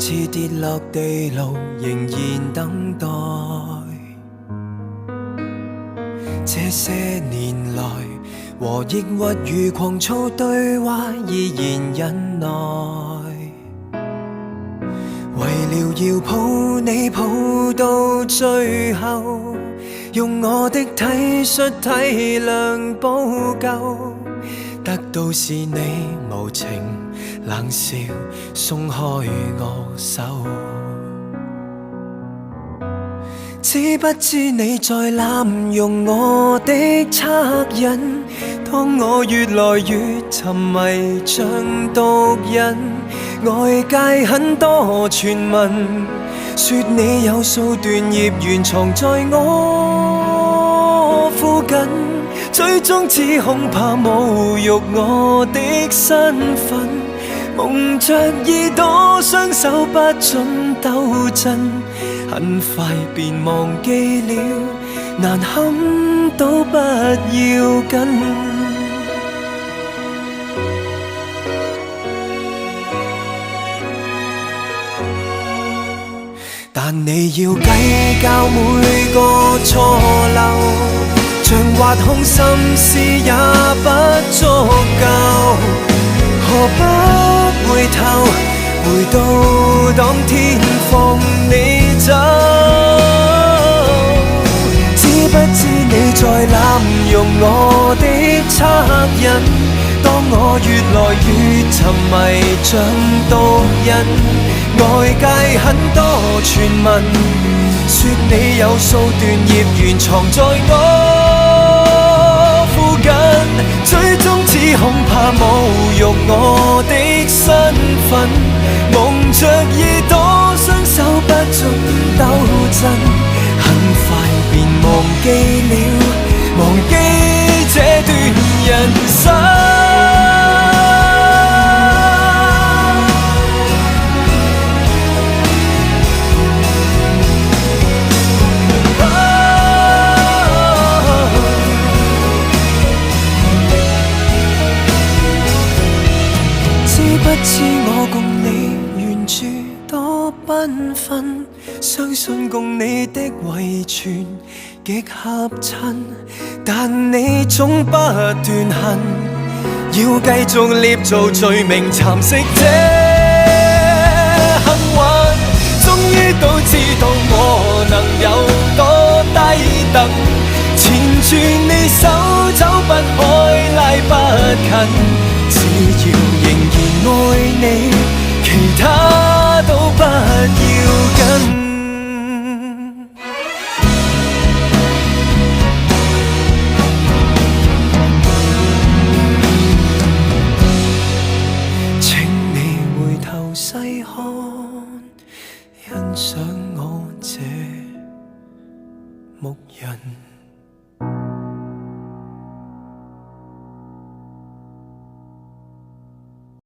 次跌落地牢，仍然等待。這些年來，和抑鬱與狂躁對話，依然忍耐。為了要抱你抱到最後，用我的體恤體諒補救，得到是你無情冷笑，鬆開我手。知不知你在濫用我的惻隱？當我越來越沉迷像毒癮，外界很多傳聞，說你有數段孽緣藏在我附近，最終只恐怕侮辱我的身份，蒙着耳朵雙手不准抖震，很快便忘記了，難堪都不要緊。但你要計較每個錯漏，像挖空心思也不足夠，何不回頭，回到當天放你走？知不知你在濫用我的惻隱？當我越來越沉迷像毒癮，外界很多傳聞，說你有數段孽緣藏在我附近，最終只恐怕侮辱我的身份，蒙着耳朵雙手不准抖震，很快便忘記了，忘記這段人生。不知我共你原著多繽紛，相信共你的遺傳極合襯，但你總不斷恨，要繼續捏造罪名蠶食這幸運。終於都知道我能有多低等，纏住你手走不開拉不近，只要仍然愛你，其他都不要緊。請你回頭細看，欣賞我這牧人。